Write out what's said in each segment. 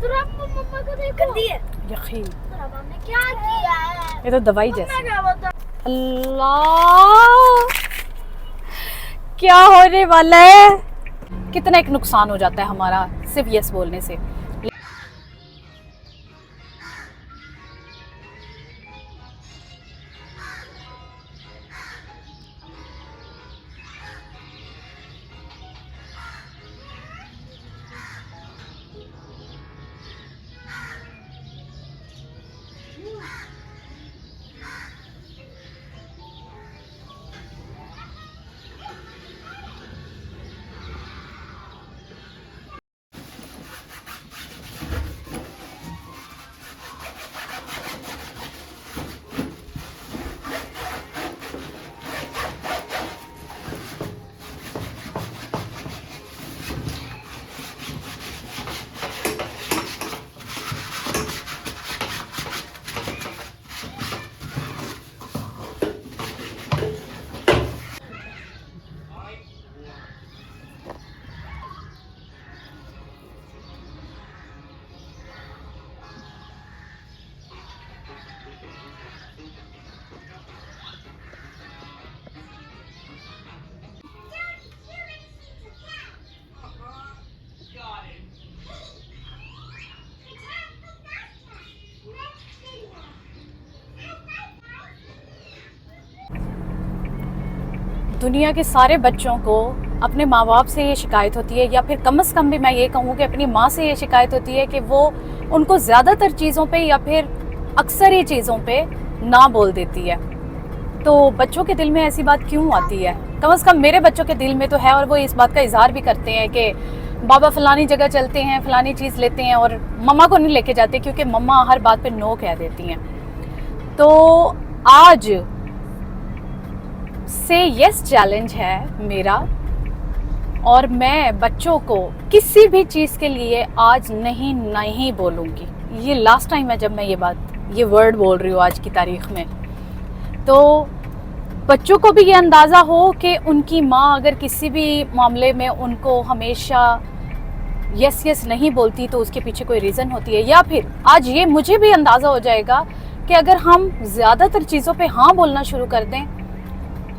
मम्मा को देखो यकीन हमने क्या किया है। ये तो दवाई जैसी। अल्लाह क्या होने वाला है। कितना एक नुकसान हो जाता है हमारा सिर्फ यस बोलने से। दुनिया के सारे बच्चों को अपने माँ बाप से ये शिकायत होती है, या फिर कम से कम भी मैं ये कहूँ कि अपनी माँ से ये शिकायत होती है कि वो उनको ज़्यादातर चीज़ों पे या फिर अक्सर ही चीज़ों पे ना बोल देती है। तो बच्चों के दिल में ऐसी बात क्यों आती है? कम से कम मेरे बच्चों के दिल में तो है, और वो इस बात का इजहार भी करते हैं कि बाबा फलानी जगह चलते हैं, फलानी चीज़ लेते हैं, और मम्मा को नहीं लेके जाते क्योंकि मम्मा हर बात पे नो कह देती हैं। तो आज से यस चैलेंज है मेरा, और मैं बच्चों को किसी भी चीज़ के लिए आज नहीं बोलूँगी। ये लास्ट टाइम है जब मैं ये वर्ड बोल रही हूँ आज की तारीख में। तो बच्चों को भी ये अंदाज़ा हो कि उनकी माँ अगर किसी भी मामले में उनको हमेशा यस यस नहीं बोलती तो उसके पीछे कोई रीज़न होती है। या फिर आज ये मुझे भी अंदाज़ा हो जाएगा कि अगर हम ज़्यादातर चीज़ों पे हाँ बोलना शुरू कर दें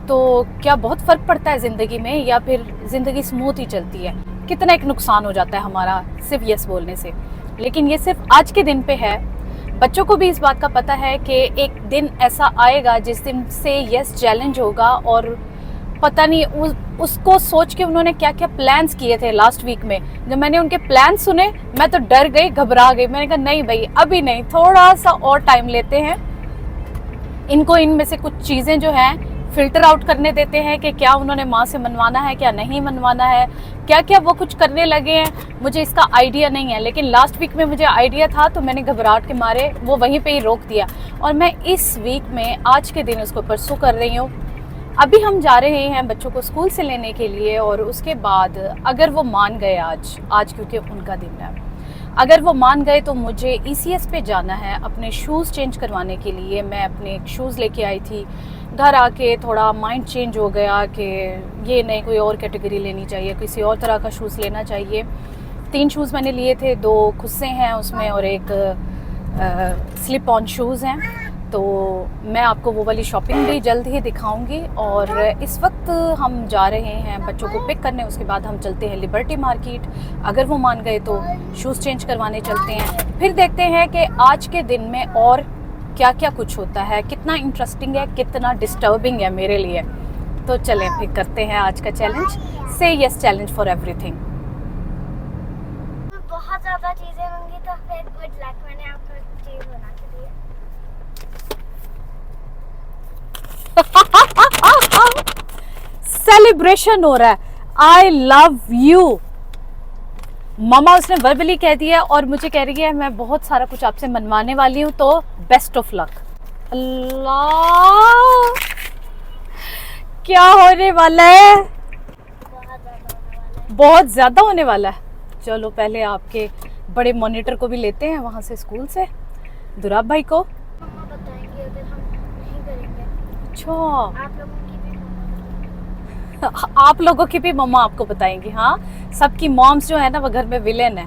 तो क्या बहुत फ़र्क पड़ता है ज़िंदगी में, या फिर ज़िंदगी स्मूथ ही चलती है। कितना एक नुकसान हो जाता है हमारा सिर्फ यस बोलने से। लेकिन ये सिर्फ आज के दिन पे है। बच्चों को भी इस बात का पता है कि एक दिन ऐसा आएगा जिस दिन से यस चैलेंज होगा, और पता नहीं उसको सोच के उन्होंने क्या क्या प्लान्स किए थे लास्ट वीक में। जब मैंने उनके प्लान सुने मैं तो डर गई, घबरा गई। मैंने कहा नहीं भाई अभी नहीं, थोड़ा सा और टाइम लेते हैं, इनको इनमें से कुछ चीज़ें जो हैं फिल्टर आउट करने देते हैं कि क्या उन्होंने माँ से मनवाना है, क्या नहीं मनवाना है, क्या क्या वो कुछ करने लगे हैं। मुझे इसका आइडिया नहीं है, लेकिन लास्ट वीक में मुझे आइडिया था तो मैंने घबराहट के मारे वो वहीं पे ही रोक दिया, और मैं इस वीक में आज के दिन उसको परसू कर रही हूँ। अभी हम जा रहे हैं बच्चों को स्कूल से लेने के लिए, और उसके बाद अगर वो मान गए आज क्योंकि उनका दिन है, अगर वो मान गए तो मुझे ECS पे जाना है अपने शूज़ चेंज करवाने के लिए। मैं अपने शूज़ लेके आई थी, घर आके थोड़ा माइंड चेंज हो गया कि ये नहीं, कोई और कैटेगरी लेनी चाहिए, किसी और तरह का शूज़ लेना चाहिए। 3 शूज़ मैंने लिए थे, 2 खुद से हैं उसमें और एक स्लिप ऑन शूज़ हैं। तो मैं आपको वो वाली शॉपिंग भी जल्द ही दिखाऊंगी। और इस वक्त हम जा रहे हैं बच्चों को पिक करने, उसके बाद हम चलते हैं लिबर्टी मार्केट। अगर वो मान गए तो शूज़ चेंज करवाने चलते हैं, फिर देखते हैं कि आज के दिन में और क्या क्या कुछ होता है, कितना इंटरेस्टिंग है, कितना डिस्टर्बिंग है मेरे लिए। तो चलें फिर करते हैं आज का चैलेंज, से यस चैलेंज फॉर एवरीथिंग। बहुत ज़्यादा चीज़ें होंगी तो फिर गुड लक, मैंने आपको चीज़ बना के दी है। सेलिब्रेशन हो रहा है, आई लव यू मामा, उसने वर्बली कह दिया और मुझे कह रही है मैं बहुत सारा कुछ आपसे मनवाने वाली हूँ, तो बेस्ट ऑफ लक। अल्लाह क्या होने वाला है, बहुत ज़्यादा होने वाला है। चलो पहले आपके बड़े मॉनिटर को भी लेते हैं वहाँ से, स्कूल से, दुराब भाई को। मम्मा बताएंगे अगर हम नहीं करेंगे। अच्छा आप लोगों की भी मम्मा आपको बताएंगी। हाँ, सबकी मॉम्स जो है ना वो घर में विलेन है,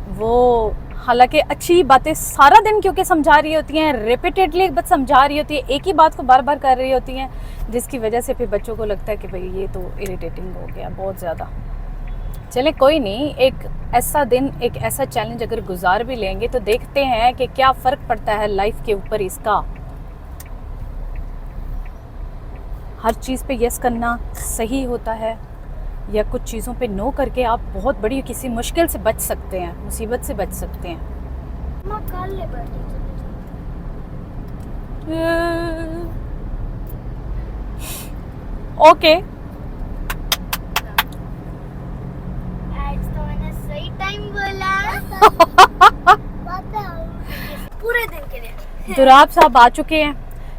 वो हालांकि अच्छी बातें सारा दिन क्योंकि समझा रही होती हैं, रिपीटेडली बस समझा रही होती है, एक ही बात को बार बार कर रही होती हैं, जिसकी वजह से फिर बच्चों को लगता है कि भाई ये तो इरिटेटिंग हो गया बहुत ज़्यादा। चले कोई नहीं, एक ऐसा दिन, एक ऐसा चैलेंज अगर गुजार भी लेंगे तो देखते हैं कि क्या फ़र्क पड़ता है लाइफ के ऊपर इसका। हर चीज़ पे यस करना सही होता है या कुछ चीज़ों पे नो करके आप बहुत बड़ी किसी मुश्किल से बच सकते हैं, मुसीबत से बच सकते हैं। मम्मा कल लिबर्टी ओके आज तो मैंने सही टाइम बोला। पूरे दिन के लिए दुराब साहब आ चुके हैं।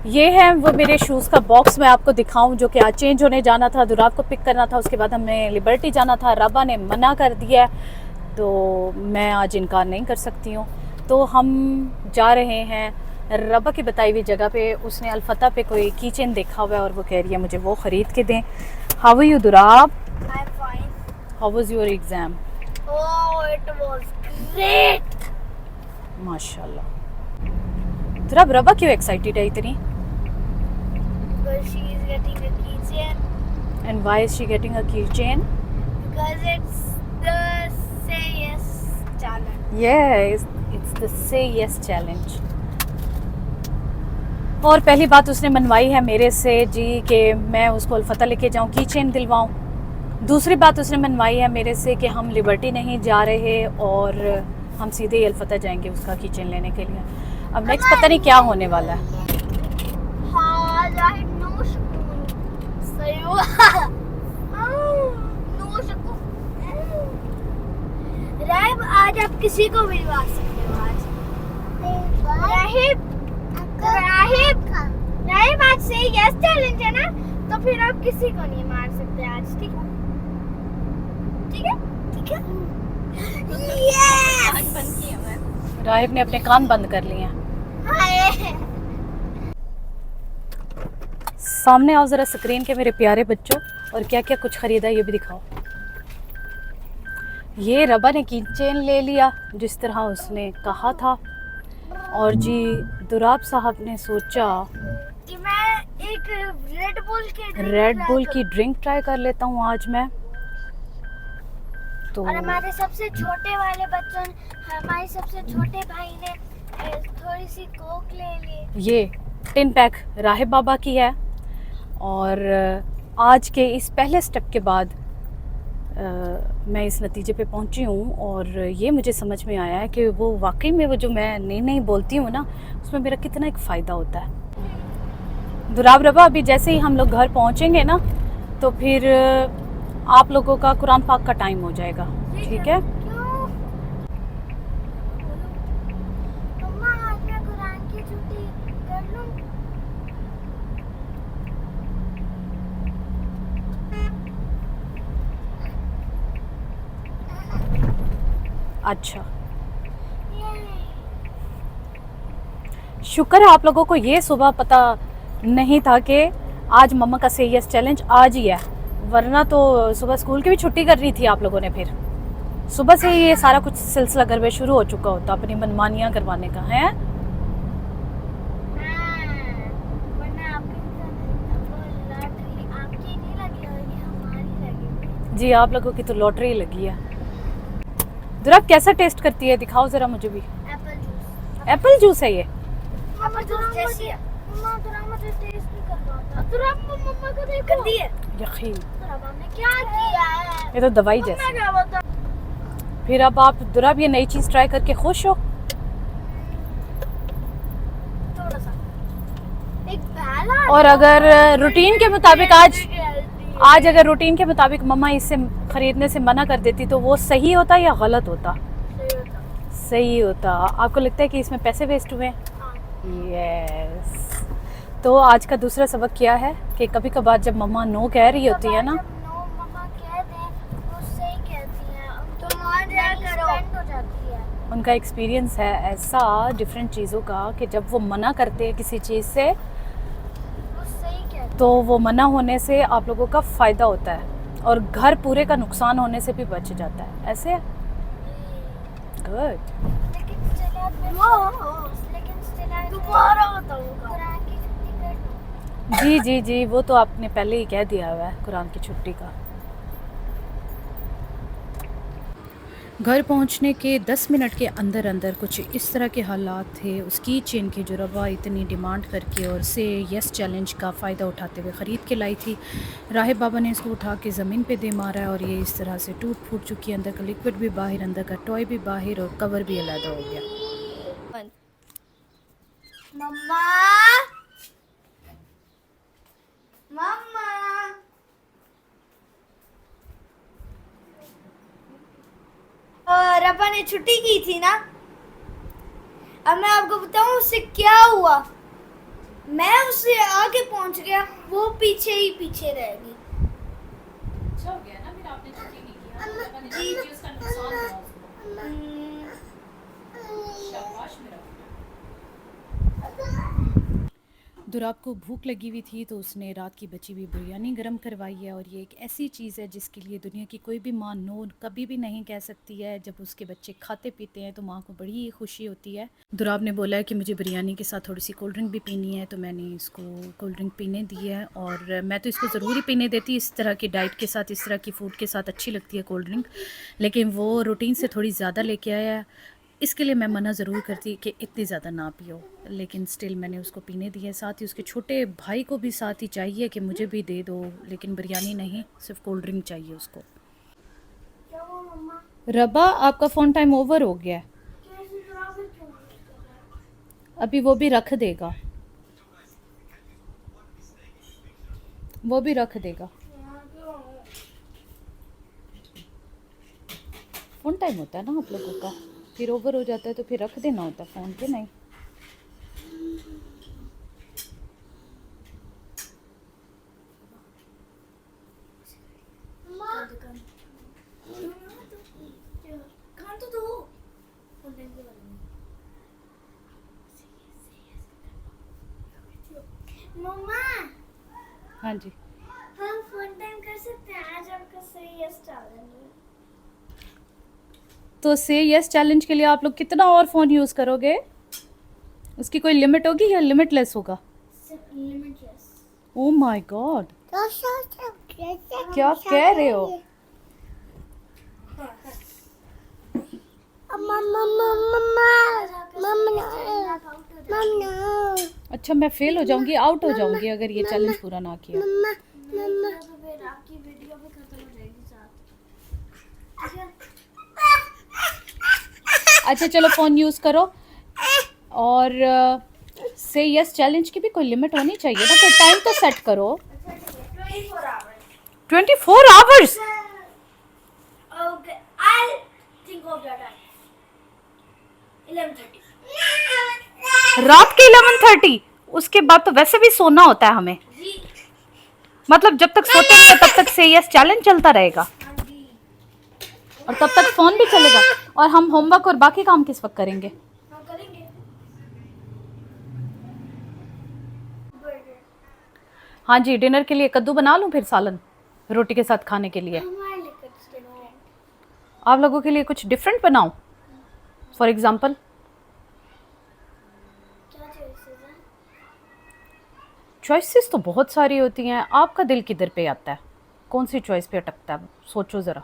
ये है वो मेरे शूज़ का बॉक्स, मैं आपको दिखाऊं, जो कि आज चेंज होने जाना था, दुराब को पिक करना था, उसके बाद हमें लिबर्टी जाना था। रबा ने मना कर दिया तो मैं आज इनकार नहीं कर सकती हूँ। तो हम जा रहे हैं रबा की बताई हुई जगह पे। उसने अलफता पे कोई की चेन देखा हुआ है और वो कह रही है मुझे वो ख़रीद के दें। How are you Durab? I'm fine. How was your exam? Oh, it was great. माशाल्लाह। दुराब, रबा क्यों एक्साइटेड है इतनी? Because she is getting a keychain. And why is she getting a keychain? Because it's the say yes challenge. Yes, it's the say yes challenge. और पहली बात उसने मनवाई है मेरे से जी कि मैं उसको अलफता लेके जाऊं, की चेन दिलवाऊं। दूसरी बात उसने मनवाई है मेरे से कि हम लिबर्टी नहीं जा रहे और हम सीधे ही अलफता जाएंगे उसका की चेन लेने के लिए। अब नेक्स्ट पता नहीं क्या होने वाला है। हाँ, जाहिर नो शकून। सही हुआ। नो शकून। राहिब, आज आप किसी को भी मार सकते हो आज। राहिब, राहिब, राहिब, आज से यस चैलेंज है ना, तो फिर आप किसी को नहीं मार सकते आज, ठीक है? ठीक है? ठीक है? यस! राहिब ने अपने कान बंद कर लिए हैं। हाय! सामने आओ ज़रा स्क्रीन के मेरे प्यारे बच्चों, और क्या क्या कुछ ख़रीदा ये भी दिखाओ। ये रबा ने की चेन ले लिया जिस तरह उसने कहा था, और जी दुराब साहब ने सोचा कि मैं एक रेड बुल की ड्रिंक ट्राई कर लेता हूँ आज मैं। तो और हमारे सबसे छोटे वाले बच्चों ने, हमारे सबसे छोटे भाई ने थोड़ी सी कोक ले ली। ये 10 पैक राहिब बाबा की है, और आज के इस पहले स्टेप के बाद मैं इस नतीजे पे पहुंची हूँ, और ये मुझे समझ में आया है कि वो वाकई में वो जो मैं नई नई बोलती हूँ ना, उसमें मेरा कितना एक फ़ायदा होता है। दुराब, रबा, अभी जैसे ही हम लोग घर पहुँचेंगे ना तो फिर आप लोगों का कुरान पाक का टाइम हो जाएगा, ठीक है? क्यों? मम्मा, आज मैं कुरान की छुट्टी कर लूं? अच्छा, शुक्र है आप लोगों को ये सुबह पता नहीं था कि आज मम्मा का से यस चैलेंज आज ही है, वरना तो सुबह स्कूल की भी छुट्टी कर रही थी आप लोगों ने। फिर सुबह से ही ये सारा कुछ सिलसिला घर में शुरू हो चुका होता अपनी मनमानियाँ करवाने का, है? वरना आपकी लॉटरी आपकी नहीं लगी होगी, हमारी लगी। जी, आप लोगों की तो लॉटरी लगी है। दुराब, कैसा टेस्ट करती है? दिखाओ ज़रा मुझे भी। Apple juice. एप्पल जूस है ये? एप्पल जूस जैसी है। मम्मा, तुराब मुझे टेस्ट नहीं करना आता। तुराब, मम्मा को देखो। कर दिए। यकीन, तुराब, हमने क्या किया है? ये तो दवाई मम्मा जैसी। क्या बता? फिर अब आप दुराब ये नई चीज़ ट्राई करके खुश हो? थोड़ा सा। एक पहला। और अगर रूटीन के मुताबिक आज अगर रूटीन के मुताबिक मम्मा इससे ख़रीदने से मना कर देती तो वो सही होता या गलत होता? सही होता। आपको लगता है कि इसमें पैसे वेस्ट हुए? यस। तो आज का दूसरा सबक क्या है कि कभी कभार जब मम्मा नो कह रही होती है ना, नो मम्मा कह दें वो सही कहती है, तो मान जाया करो, हो जाती है। उनका एक्सपीरियंस है ऐसा डिफरेंट चीज़ों का कि जब वो मना करते हैं किसी चीज़ से वो सही कहती तो वो मना होने से आप लोगों का फ़ायदा होता है और घर पूरे का नुकसान होने से भी बच जाता है। ऐसे है? गुड। लेकिन लेकिन तुम्हारा बताऊंगा जी जी जी, वो तो आपने पहले ही कह दिया हुआ है कुरान की छुट्टी का। घर पहुंचने के 10 मिनट के अंदर अंदर कुछ इस तरह के हालात थे। उसकी चेन के जो रवा इतनी डिमांड करके और से यस चैलेंज का फ़ायदा उठाते हुए ख़रीद के लाई थी, राहिब बाबा ने इसको उठा के ज़मीन पे दे मारा है और ये इस तरह से टूट फूट चुकी है। अंदर का लिक्विड भी बाहर, अंदर का टॉय भी बाहर और कवर भी अलग हो गया। मम्मा मम्मा रब्बा ने छुट्टी की थी ना। अब मैं आपको बताऊं उससे क्या हुआ। मैं उससे आगे पहुंच गया, वो पीछे ही पीछे रह गई। अच्छा हो गया ना, फिर आपने छुट्टी नहीं किया, जी उसका नुकसान हुआ उसको। शाबाश मेरा। दुराब को भूख लगी हुई थी तो उसने रात की बची हुई बिरयानी गर्म करवाई है और ये एक ऐसी चीज़ है जिसके लिए दुनिया की कोई भी माँ नो कभी भी नहीं कह सकती है। जब उसके बच्चे खाते पीते हैं तो माँ को बड़ी ही खुशी होती है। दुराब ने बोला है कि मुझे बिरयानी के साथ थोड़ी सी कोल्ड ड्रिंक भी पीनी है, तो मैंने इसको कोल्ड ड्रिंक पीने दी है। और मैं तो इसको ज़रूर ही पीने देती, इस तरह की डाइट के साथ, इस तरह की फ़ूड के साथ अच्छी लगती है कोल्ड ड्रिंक, लेकिन वो रूटीन से थोड़ी ज़्यादा लेके आया है। इसके लिए मैं मना ज़रूर करती कि इतनी ज़्यादा ना पियो, लेकिन स्टिल मैंने उसको पीने दी है। साथ ही उसके छोटे भाई को भी साथ ही चाहिए कि मुझे भी दे दो, लेकिन बिरयानी नहीं, सिर्फ कोल्ड ड्रिंक चाहिए उसको। रबा आपका फ़ोन टाइम ओवर हो गया है, अभी वो भी रख देगा, वो भी रख देगा। फ़ोन टाइम होता है ना आप लोगों का, फिर ओवर हो जाता है तो फिर रख देना होता है फ़ोन पे, नहीं। मम्मा हाँ जी, हम फोन टाइम कर सकते हैं आज, आपका सही यस चैलेंज। तो से यस चैलेंज के लिए आप लोग कितना और फ़ोन यूज़ करोगे? उसकी कोई लिमिट होगी या लिमिटलेस होगा? लिमिटलेस। ओ माय गॉड, क्या कह रहे हो? अच्छा मैं फेल हो जाऊंगी, आउट हो जाऊंगी अगर ये चैलेंज पूरा ना किया। तो फिर आपकी वीडियो भी खत्म हो जाएगी साथ। अच्छा चलो फ़ोन यूज़ करो, और से यस चैलेंज की भी कोई लिमिट होनी चाहिए ना, कोई टाइम तो सेट करो। 24 hours? Okay, I'll think of that time. 11:30. रात के 11:30? उसके बाद तो वैसे भी सोना होता है हमें, जी मतलब जब तक सोते हैं तब तक से यस चैलेंज चलता रहेगा हाँ जी, और तब तक फ़ोन भी चलेगा। और हम होमवर्क और बाकी काम किस वक्त करेंगे? हम करेंगे। हाँ जी, डिनर के लिए कद्दू बना लूँ फिर सालन रोटी के साथ खाने के लिए। हमारे लिए कुछ different. आप लोगों के लिए कुछ डिफरेंट बनाऊँ? फॉर एग्जाम्पल क्या choices हैं? चॉइसेस तो बहुत सारी होती हैं, आपका दिल किधर पे आता है, कौन सी चॉइस पे अटकता है, सोचो ज़रा।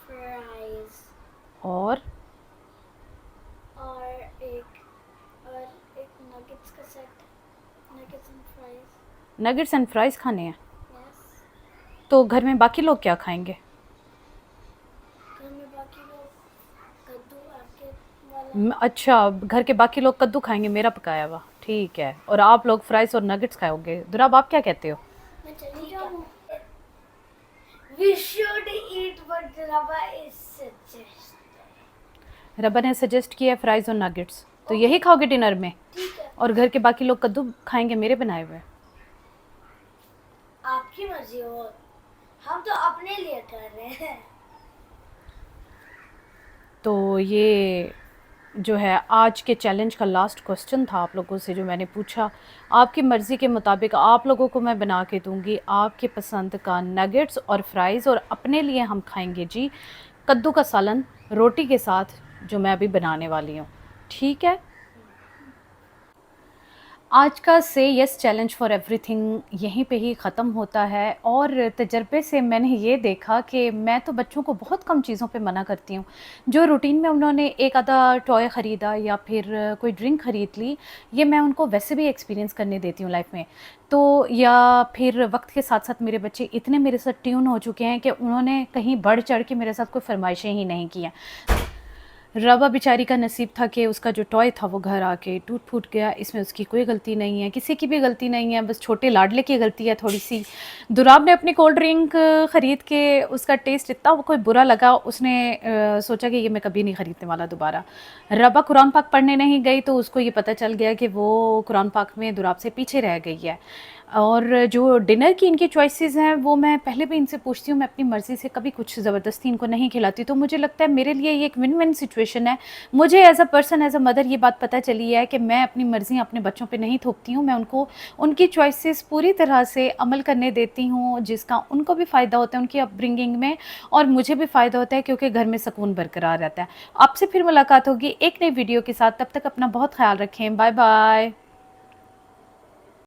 Fries और एक nuggets का set. Nuggets and fries. Nuggets and fries खाने हैं, Yes. तो घर में बाकी लोग क्या खाएंगे? घर में बाकी लोग कद्दू आपके वाला। अच्छा, घर के बाकी लोग कद्दू खाएंगे मेरा पकाया हुआ, ठीक है, और आप लोग फ्राइज़ और नगेट्स खाओगे। दुराब आप क्या कहते हो? मैं चली जाऊँ। We should eat what Raba is suggesting. रब्बा ने सजेस्ट किया है फ्राइज़ और नगेट्स, तो यही खाओगे डिनर में, ठीक है, और घर के बाकी लोग कद्दू खाएंगे मेरे बनाए हुए। आपकी मर्जी हो, हम तो अपने लिए कर रहे हैं। तो ये जो है आज के चैलेंज का लास्ट क्वेश्चन था आप लोगों से जो मैंने पूछा। आपकी मर्ज़ी के मुताबिक आप लोगों को मैं बना के दूंगी आपके पसंद का नगेट्स और फ्राइज़, और अपने लिए हम खाएंगे जी कद्दू का सालन रोटी के साथ, जो मैं अभी बनाने वाली हूँ। ठीक है, आज का से यस चैलेंज फॉर एवरीथिंग यहीं पे ही ख़त्म होता है। और तजर्बे से मैंने ये देखा कि मैं तो बच्चों को बहुत कम चीज़ों पे मना करती हूँ। जो रूटीन में उन्होंने एक आधा टॉय ख़रीदा या फिर कोई ड्रिंक ख़रीद ली, ये मैं उनको वैसे भी एक्सपीरियंस करने देती हूँ लाइफ में। तो या फिर वक्त के साथ साथ मेरे बच्चे इतने मेरे साथ ट्यून हो चुके हैं कि उन्होंने कहीं बढ़ चढ़ के मेरे साथ कोई फरमाइशें ही नहीं की हैं। रवा बेचारी का नसीब था कि उसका जो टॉय था वो घर आके टूट फूट गया। इसमें उसकी कोई गलती नहीं है, किसी की भी गलती नहीं है, बस छोटे लाडले की गलती है थोड़ी सी। दुराब ने अपनी कोल्ड ड्रिंक ख़रीद के उसका टेस्ट इतना वो कोई बुरा लगा, उसने सोचा कि ये मैं कभी नहीं ख़रीदने वाला दोबारा। रवा कुरान पाक पढ़ने नहीं गई तो उसको ये पता चल गया कि वो कुरान पाक में दुराब से पीछे रह गई है। और जो डिनर की इनकी चॉइसेस हैं वो मैं पहले भी इनसे पूछती हूँ, मैं अपनी मर्ज़ी से कभी कुछ ज़बरदस्ती इनको नहीं खिलाती। तो मुझे लगता है मेरे लिए ये एक विन विन सिचुएशन है। मुझे as a person, as a mother ये बात पता चली है कि मैं अपनी मर्ज़ी अपने बच्चों पे नहीं थोपती हूँ। मैं उनको उनकी चॉइसेस पूरी तरह से अमल करने देती हूँ, जिसका उनको भी फ़ायदा होता है उनकी अपब्रिंगिंग में, और मुझे भी फ़ायदा होता है क्योंकि घर में सुकून बरकरार रहता है। आपसे फिर मुलाकात होगी एक नई वीडियो के साथ, तब तक अपना बहुत ख्याल रखें। Bye bye.